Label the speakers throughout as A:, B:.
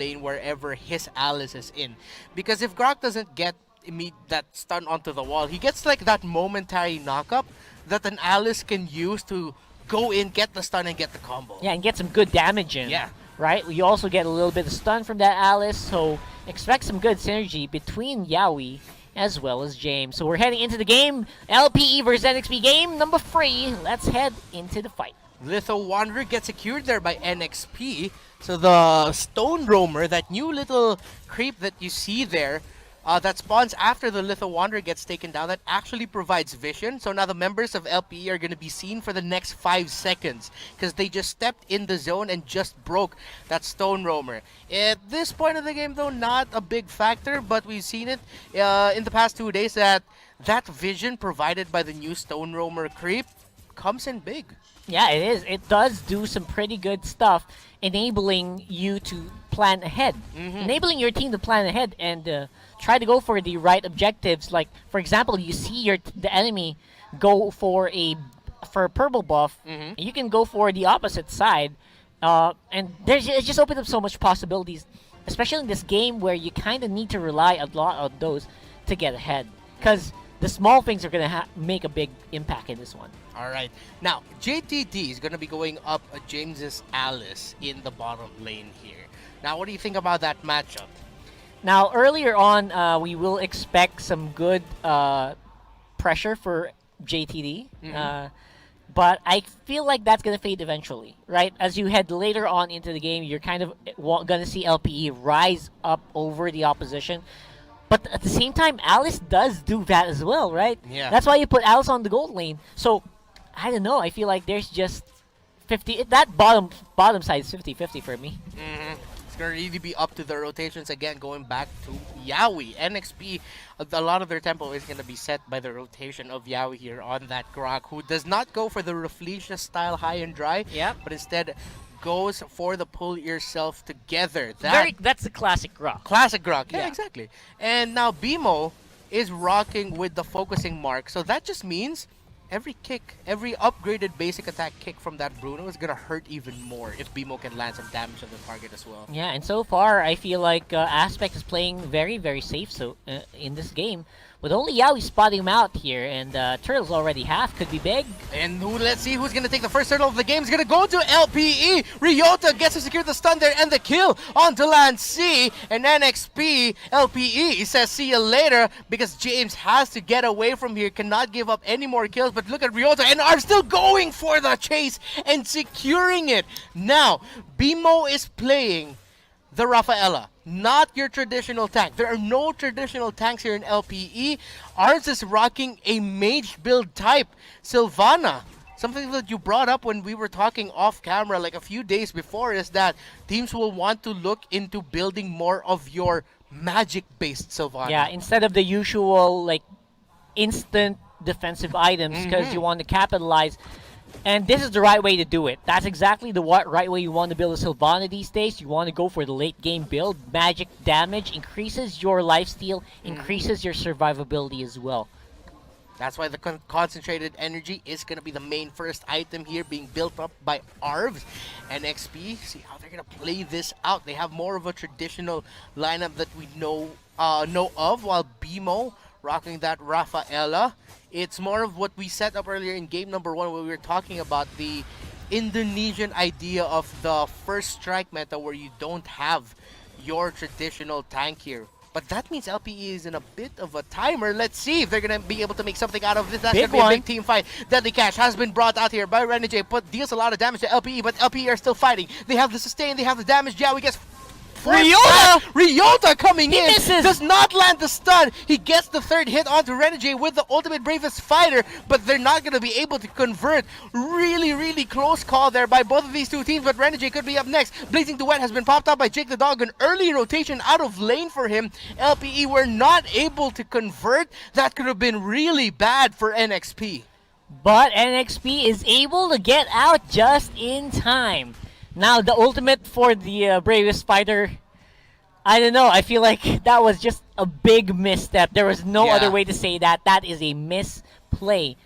A: lane wherever his Alice is in. Because if Grok doesn't get that stun onto the wall, he gets like that momentary knockup that an Alice can use to go in, get the stun, and get the combo.
B: Yeah, and get some good damage in.
A: Yeah.
B: Right? You also get a little bit of stun from that Alice, so expect some good synergy between Yaoi as well as James. So we're heading into the game. LPE versus NXP game number 3. Let's head into the fight.
A: Litho Wanderer gets secured there by NXP. So the Stone Roamer, that new little creep that you see there, that spawns after the Litho Wanderer gets taken down, that actually provides vision. So now the members of LPE are going to be seen for the next 5 seconds because they just stepped in the zone and just broke that Stone Roamer. At this point of the game, though, not a big factor, but we've seen it in the past 2 days that vision provided by the new Stone Roamer creep comes in big.
B: Yeah, it is. It does do some pretty good stuff, enabling you to plan ahead, enabling your team to plan ahead and try to go for the right objectives. Like, for example, you see the enemy go for a purple buff, and you can go for the opposite side, and it just opens up so much possibilities, especially in this game where you kind of need to rely a lot on those to get ahead, because the small things are going to make a big impact in this one.
A: All right. Now, JTT is going to be going up James's Alice in the bottom lane here. Now, what do you think about that matchup?
B: Now, earlier on, we will expect some good pressure for JTD, but I feel like that's going to fade eventually, right? As you head later on into the game, you're kind of going to see LPE rise up over the opposition. But at the same time, Alice does do that as well, right?
A: Yeah.
B: That's why you put Alice on the gold lane. So, I don't know. I feel like there's just 50... That bottom side is 50-50 for me.
A: It's going to really be up to the rotations again, going back to Yaoi. NXP, a lot of their tempo is going to be set by the rotation of Yaoi here on that Grok, who does not go for the Rafflesia style high and dry, but instead goes for the pull yourself together.
B: That's the classic Grok.
A: Classic Grok, yeah, exactly. And now BMO is rocking with the focusing mark, so that just means every kick, every upgraded basic attack kick from that Bruno is gonna hurt even more if BMO can land some damage on the target as well.
B: Yeah, and so far I feel like Aspect is playing very, very safe in this game. With only Yaoi spotting him out here, and Turtles already half, could be big.
A: And let's see who's going to take the first turtle of the game. It's going to go to LPE. Ryota gets to secure the stun there and the kill onto Land C. And NXP, LPE says see you later because James has to get away from here, cannot give up any more kills. But look at Ryota and are still going for the chase and securing it. Now, BMO is playing the Rafaela, not your traditional tank. There are no traditional tanks here in LPE. Ours is rocking a mage build type, Sylvana. Something that you brought up when we were talking off camera like a few days before is that teams will want to look into building more of your magic-based Sylvana.
B: Yeah, instead of the usual like instant defensive items, because you want to capitalize. And this is the right way to do it. That's exactly the right way you want to build a Sylvana these days. You want to go for the late game build. Magic damage increases your lifesteal, increases your survivability as well.
A: That's why the concentrated energy is going to be the main first item here being built up by Arvs. And XP, see how they're going to play this out. They have more of a traditional lineup that we know of, while BMO rocking that Rafaela. It's more of what we set up earlier in game number 1 where we were talking about the Indonesian idea of the first strike meta where you don't have your traditional tank here. But that means LPE is in a bit of a timer. Let's see if they're going to be able to make something out of this. That's going to be a big team fight. Deadly Cash has been brought out here by Renegade, but deals a lot of damage to LPE, but LPE are still fighting. They have the sustain, they have the damage. Yaoi gets Ryota coming in,
B: misses.
A: Does not land the stun. He gets the third hit onto Renegade with the ultimate bravest fighter, but they're not going to be able to convert. Really, really close call there by both of these two teams, but Renegade could be up next. Blazing Duet has been popped out by Jake the Dog. An early rotation out of lane for him. LPE were not able to convert. That could have been really bad for NXP.
B: But NXP is able to get out just in time. Now, the ultimate for the bravest fighter, I don't know. I feel like that was just a big misstep. There was no other way to say that. That is a misplay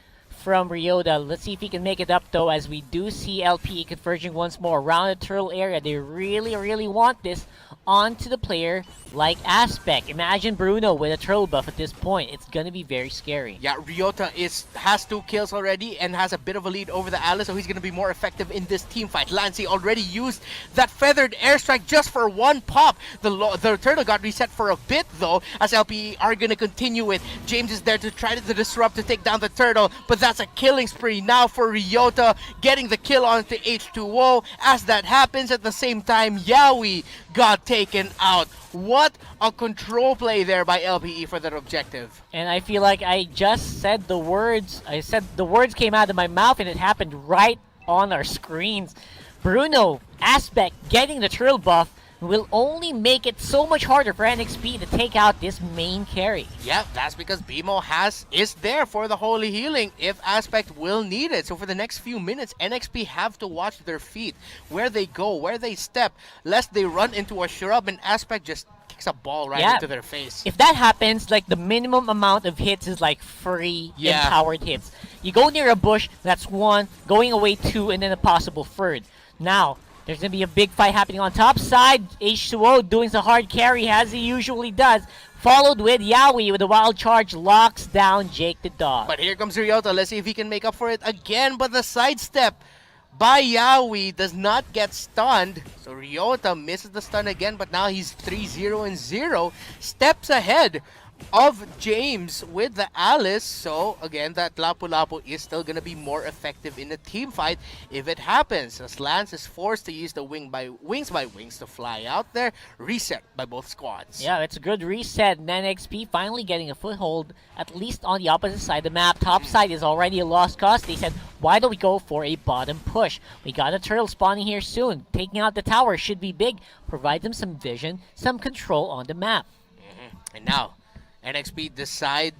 B: from Ryota. Let's see if he can make it up though, as we do see LPE converging once more around the turtle area. They really want this onto the player like Aspect. Imagine Bruno with a turtle buff at this point. It's gonna be very scary.
A: Yeah, Ryota has 2 kills already and has a bit of a lead over the Alice, so he's going to be more effective in this team fight. Lancey already used that feathered airstrike just for 1 pop. The turtle got reset for a bit though, as LPE are going to continue it. James is there to try to disrupt, to take down the turtle, but that's a killing spree now for Ryota, getting the kill onto H2O. As that happens, at the same time, Yaoi got taken out. What a control play there by LPE for that objective.
B: And I feel like I just said the words. I said the words came out of my mouth and it happened right on our screens. Bruno, Aspect getting the turtle buff will only make it so much harder for NXP to take out this main carry.
A: Yeah, that's because BMO is there for the holy healing if Aspect will need it. So for the next few minutes, NXP have to watch their feet, where they go, where they step, lest they run into a shrub and Aspect just kicks a ball right into their face.
B: If that happens, like the minimum amount of hits is like free empowered hits. You go near a bush, that's 1, going away 2, and then a possible 3rd. Now, there's going to be a big fight happening on top side. H2O doing the hard carry as he usually does. Followed with Yaoi with a wild charge, locks down Jake the dog.
A: But here comes Ryota. Let's see if he can make up for it again. But the sidestep by Yaoi does not get stunned. So Ryota misses the stun again, but now he's 3-0-0. Steps ahead of James with the Alice. So again, that Lapu Lapu is still gonna be more effective in the team fight if it happens, as Lance is forced to use the wings by wings to fly out there. Reset by both squads.
B: Yeah, it's a good reset. And NXP finally getting a foothold, at least on the opposite side of the map. Top side is already a lost cause. They said, why don't we go for a bottom push? We got a turtle spawning here soon. Taking out the tower should be big. Provide them some vision, some control on the map.
A: And now NXP decide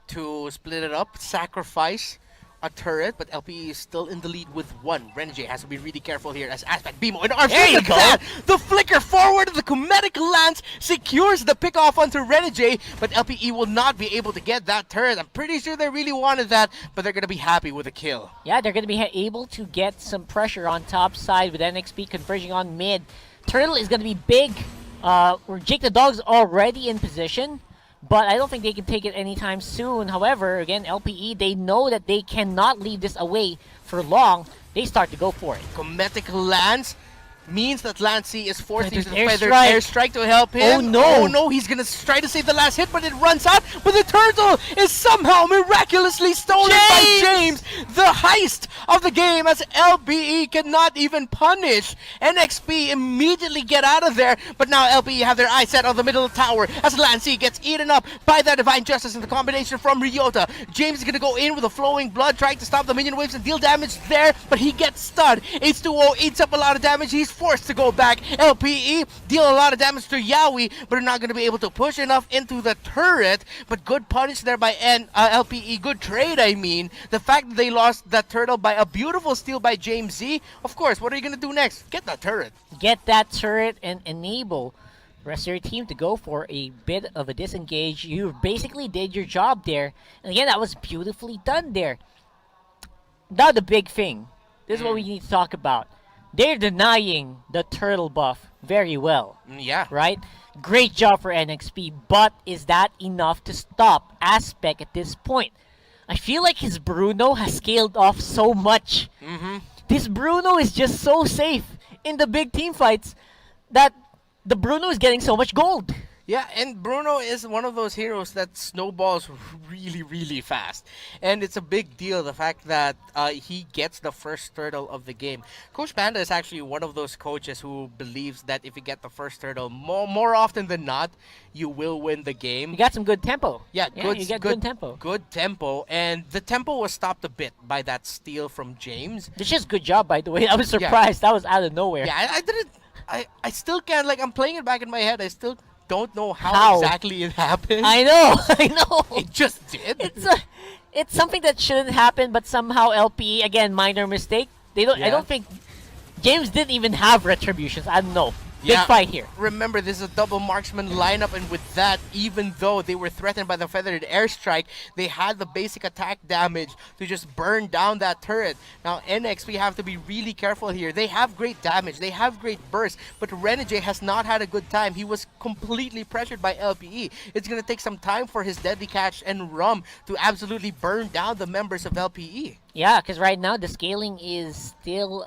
A: to split it up, sacrifice a turret, but LPE is still in the lead with 1. Renegade has to be really careful here as Aspect BMO in arms.
B: There you go.
A: The flicker forward of the Comedic Lance secures the pick off onto Renegade, but LPE will not be able to get that turret. I'm pretty sure they really wanted that, but they're going to be happy with a kill.
B: Yeah, they're going to be able to get some pressure on top side with NXP converging on mid. Turtle is going to be big. Jake the Dog's already in position, but I don't think they can take it anytime soon. However, again, LPE, they know that they cannot leave this away for long. They start to go for it.
A: Comedic Lance means that Lancey is forced to use the
B: Feathered
A: feathered airstrike to help him.
B: Oh no!
A: Oh no, he's gonna try to save the last hit, but it runs out. But the turtle is somehow miraculously stolen by James. The heist of the game, as LPE cannot even punish. NXP immediately get out of there, but now LPE have their eyes set on the middle tower as Lancey gets eaten up by that Divine Justice and the combination from Ryota. James is gonna go in with a flowing blood, trying to stop the minion waves and deal damage there, but he gets stunned. H2O eats up a lot of damage. He's forced to go back. LPE deal a lot of damage to Yaoi, but are not going to be able to push enough into the turret. But good punish there by LPE. Good trade, I mean. The fact that they lost that turtle by a beautiful steal by James Z. Of course, what are you going to do next? Get that turret.
B: Get that turret and enable the rest of your team to go for a bit of a disengage. You basically did your job there. And again, that was beautifully done there. Now the big thing. This is what we need to talk about. They're denying the turtle buff very well.
A: Yeah.
B: Right? Great job for NXP, but is that enough to stop Aspect at this point? I feel like his Bruno has scaled off so much. This Bruno is just so safe in the big team fights that the Bruno is getting so much gold.
A: Yeah, and Bruno is one of those heroes that snowballs really, really fast. And it's a big deal, the fact that he gets the first turtle of the game. Coach Panda is actually one of those coaches who believes that if you get the first turtle, more often than not, you will win the game.
B: You got some good tempo.
A: Yeah,
B: you get good tempo.
A: Good tempo, and the tempo was stopped a bit by that steal from James.
B: It's just good job, by the way. I was surprised. That was out of nowhere.
A: Yeah, I didn't... I still can't, like, I'm playing it back in my head. I still don't know how exactly it happened.
B: I know.
A: It just did.
B: It's something that shouldn't happen, but somehow LPE, again, minor mistake. They don't. I don't think James didn't even have retributions. I don't know. Big fight here.
A: Remember, this is a double marksman lineup, and with that, even though they were threatened by the feathered airstrike, they had the basic attack damage to just burn down that turret. Now, NXP have to be really careful here. They have great damage, they have great burst, but Renegade has not had a good time. He was completely pressured by LPE. It's going to take some time for his Deadly Catch and Rum to absolutely burn down the members of LPE.
B: Yeah, because right now the scaling is still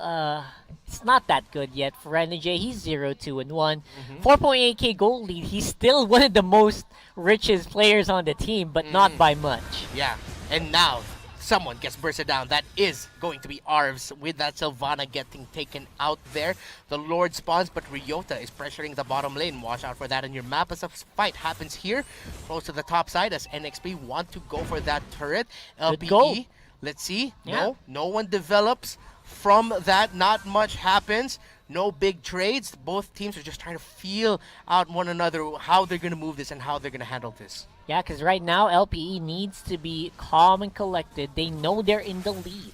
B: it's not that good yet for Renegade. He's 0-2-1. 4.8k gold lead. He's still one of the most richest players on the team, but not by much.
A: Yeah, and now someone gets bursted down. That is going to be Arvs with that Sylvana getting taken out there. The Lord spawns, but Ryota is pressuring the bottom lane. Watch out for that in your map as a fight happens here. Close to the top side as NXP want to go for that turret.
B: Good goal.
A: LPE, let's see.
B: Yeah.
A: No one develops from that. Not much happens. No big trades. Both teams are just trying to feel out one another, how they're going to move this and how they're going to handle this.
B: Yeah, because right now LPE needs to be calm and collected. They know they're in the lead.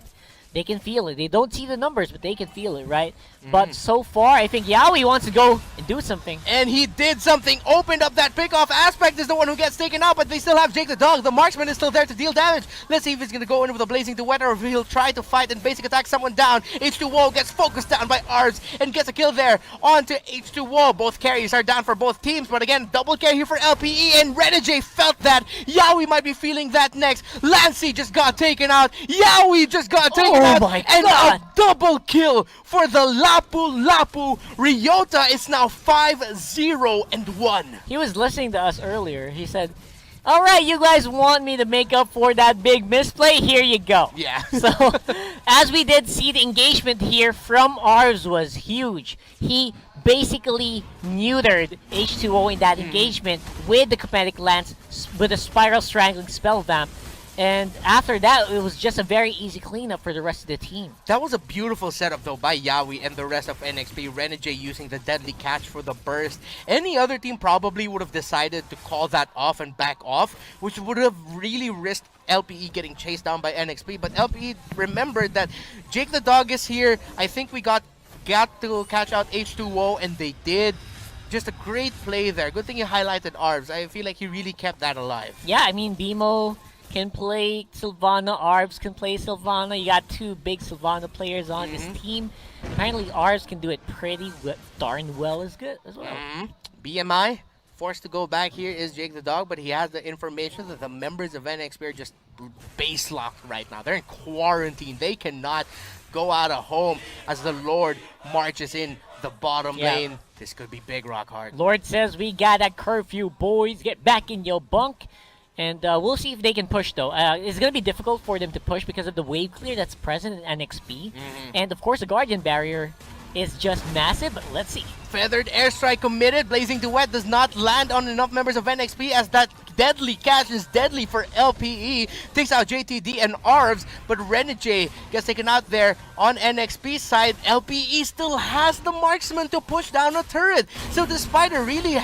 B: They can feel it. They don't see the numbers, but they can feel it, right? But so far, I think Yaoi wants to go and do something.
A: And he did something, opened up that pickoff. Aspect is the one who gets taken out, but they still have Jake the Dog. The marksman is still there to deal damage. Let's see if he's going to go in with a Blazing Duet or if he'll try to fight and basic attack someone down. H2O gets focused down by Arvs and gets a kill there. On to H2O. Both carries are down for both teams, but again, double carry here for LPE, and Renegade felt that. Yaoi might be feeling that next. Lancey just got taken out. Yaoi just got taken out.
B: My
A: And
B: God.
A: a double kill for the Lapu Lapu. Ryota is now 5-0-1.
B: He was listening to us earlier. He said, all right, you guys want me to make up for that big misplay? Here you go.
A: Yeah.
B: So, as we did see, the engagement here from Arvs was huge. He basically neutered H2O in that engagement with the Comedic Lance, with a Spiral Strangling Spell Vamp. And after that, it was just a very easy cleanup for the rest of the team.
A: That was a beautiful setup though by Yaoi and the rest of NXP. Renegade using the Deadly Catch for the burst. Any other team probably would have decided to call that off and back off, which would have really risked LPE getting chased down by NXP. But LPE remembered that Jake the Dog is here. I think we got to catch out H2O, and they did. Just a great play there. Good thing you highlighted Arvs. I feel like he really kept that alive.
B: Yeah, I mean, BMO can play Sylvana, Arvs can play Sylvana. You got two big Sylvana players on this team. Apparently, Arvs can do it pretty darn well as well.
A: BMI forced to go back here is Jake the Dog, but he has the information that the members of NXP are just base locked right now. They're in quarantine. They cannot go out of home as the Lord marches in the bottom lane. This could be big, Rockhard.
B: Lord says we got a curfew, boys. Get back in your bunk. And we'll see if they can push, though. It's going to be difficult for them to push because of the wave clear that's present in NXP. And, of course, the Guardian Barrier is just massive, but let's see.
A: Feathered Airstrike committed. Blazing Duet does not land on enough members of NXP as that Deadly Catch is deadly for LPE. Takes out JTD and Arvs, but Renegade gets taken out there on NXP side. LPE still has the marksman to push down a turret. So despite a really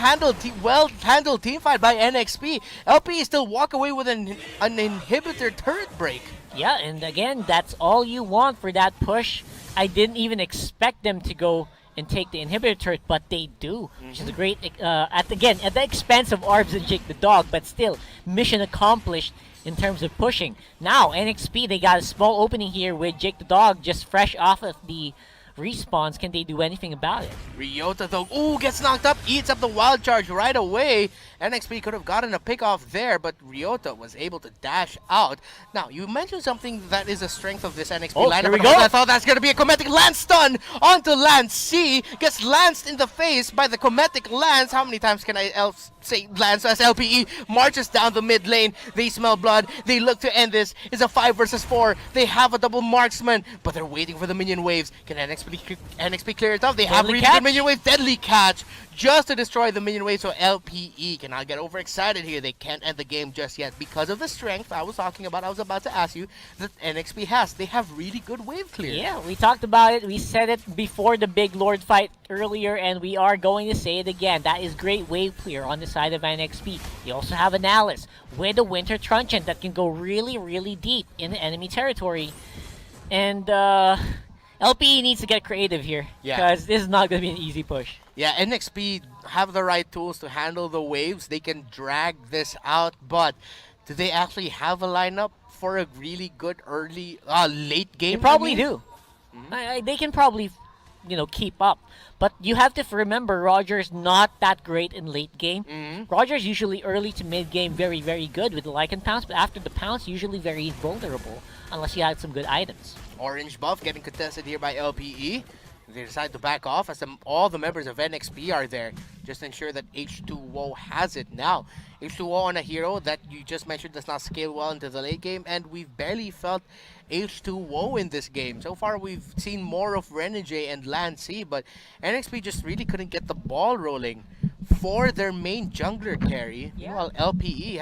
A: well-handled team fight by NXP, LPE still walk away with an inhibitor turret break.
B: Yeah, and again, that's all you want for that push. I didn't even expect them to go and take the inhibitor turret, but they do, which is a great, at the expense of Arvs and Jake the Dog, but still, mission accomplished in terms of pushing. Now, NXP, they got a small opening here with Jake the Dog just fresh off of the respawns. Can they do anything about it?
A: Ryota though, gets knocked up, eats up the wild charge right away. NXP could have gotten a pick off there, but Ryota was able to dash out. Now, you mentioned something that is a strength of this NXP lineup.
B: Here we go.
A: I thought that's going to be a Cometic Lance stun onto Lance C. Gets lanced in the face by the Cometic Lance. How many times can I say Lance as LPE marches down the mid lane? They smell blood. They look to end this. It's a 5 versus 4. They have a double marksman, but they're waiting for the minion waves. Can NXP clear it off? They have really good minion wave. Deadly Catch just to destroy the minion wave, so LPE cannot get overexcited here. They can't end the game just yet because of the strength I was talking about. I was about to ask you that NXP has. They have really good wave clear.
B: Yeah, we talked about it. We said it before the big Lord fight earlier, and we are going to say it again. That is great wave clear on the side of NXP. You also have an Alice with a Winter Truncheon that can go really, really deep in the enemy territory. And LPE needs to get creative here because this is not going to be an easy push.
A: Yeah, NXP have the right tools to handle the waves. They can drag this out, but do they actually have a lineup for a really good late game?
B: They probably
A: I mean?
B: do. They can probably, keep up. But you have to remember, Roger's not that great in late game. Roger's usually early to mid game very, very good with the Lycan pounce, but after the pounce, usually very vulnerable unless you had some good items.
A: Orange buff getting contested here by LPE. They decide to back off as all the members of NXP are there. Just ensure that H2O has it now. H2O on a hero that you just mentioned does not scale well into the late game, and we've barely felt H2O in this game. So far, we've seen more of Renegade and Lancy, but NXP just really couldn't get the ball rolling for their main jungler carry.
B: Yeah.
A: While LPE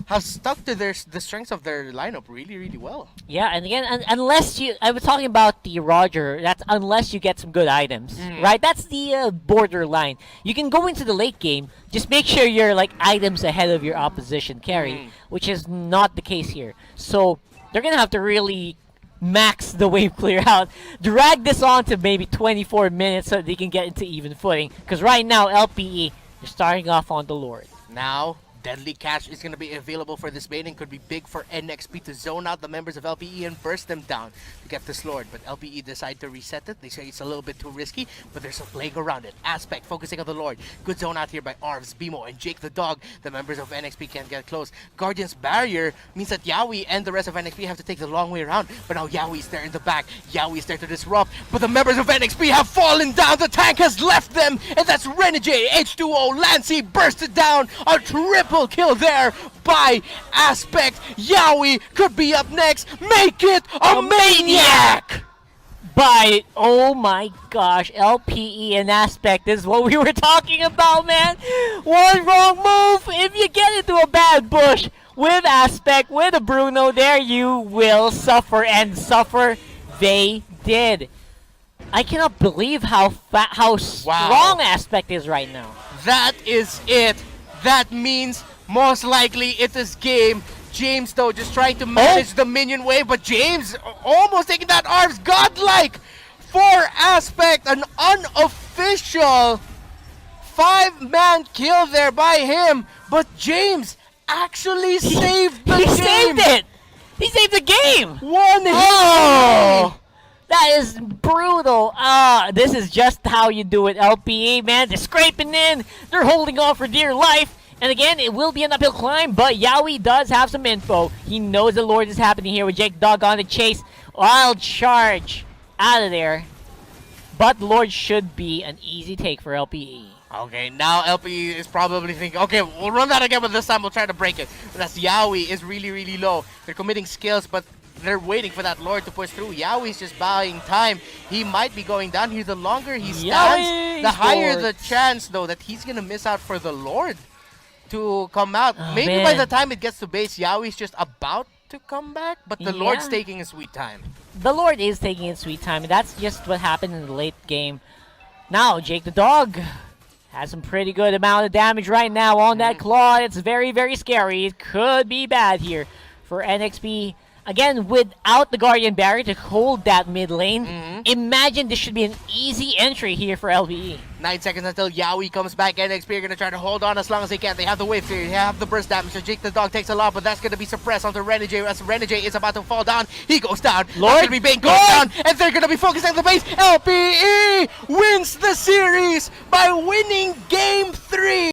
A: have stuck to the strengths of their lineup really, really well.
B: Yeah, and again, unless I was talking about the Roger, that's unless you get some good items, right? That's the borderline. You can go into the late game, just make sure you're like items ahead of your opposition carry, which is not the case here. So they're gonna have to really max the wave clear out, drag this on to maybe 24 minutes so they can get into even footing. Because right now, LPE, they're starting off on the Lord.
A: Now, Deadly Catch is going to be available for this baiting. Could be big for NXP to zone out the members of LPE and burst them down to get this Lord. But LPE decide to reset it. They say it's a little bit too risky, but there's a plague around it. Aspect focusing on the Lord. Good zone out here by Arvs, Bimo, and Jake the Dog. The members of NXP can't get close. Guardian's Barrier means that Yawi and the rest of NXP have to take the long way around. But now Yawi's there in the back. Yawi's there to disrupt. But the members of NXP have fallen down. The tank has left them. And that's Renegade, H2O, Lancy bursted down. A triple kill there by Aspect. Yawi could be up next. Make it a maniac!
B: Oh my gosh, LPE and Aspect is what we were talking about, man. One wrong move, if you get into a bad bush with Aspect, with a Bruno there, you will suffer, and suffer they did. I cannot believe how strong Aspect is right now.
A: That is it. That means most likely it is game. James, though, just trying to manage the minion wave, but James almost taking that Arms godlike for Aspect. An unofficial 5-man kill there by him, but James actually saved the game.
B: He saved it! He saved the game!
A: One hit!
B: Oh! That is brutal. This is just how you do it, LPE, man. They're scraping in. They're holding on for dear life. And again, it will be an uphill climb, but Yawi does have some info. He knows the Lord is happening here with Jake Dog on the chase. Wild charge out of there. But Lord should be an easy take for LPE.
A: Okay, now LPE is probably thinking, okay, we'll run that again, but this time we'll try to break it. But that's Yawi is really, really low. They're committing skills, but they're waiting for that Lord to push through. Yawi's just buying time. He might be going down here. The longer he stands, the higher the chance, though, that he's going to miss out for the Lord to come out. Maybe by the time it gets to base, Yawi's just about to come back, but the Lord's taking his sweet time.
B: The Lord is taking his sweet time, and that's just what happened in the late game. Now, Jake the Dog has some pretty good amount of damage right now on that claw. It's very, very scary. It could be bad here for NXP. Again, without the Guardian Barrier to hold that mid lane, imagine this should be an easy entry here for LPE.
A: 9 seconds until Yawi comes back. NXP are going to try to hold on as long as they can. They have the wave clear. They have the burst damage. So Jake the Dog takes a lot, but that's going to be suppressed onto Renegade. As Renegade is about to fall down, he goes down.
B: Lord,
A: going to be Bane goes down, and they're going to be focusing on the base. LPE wins the series by winning Game 3.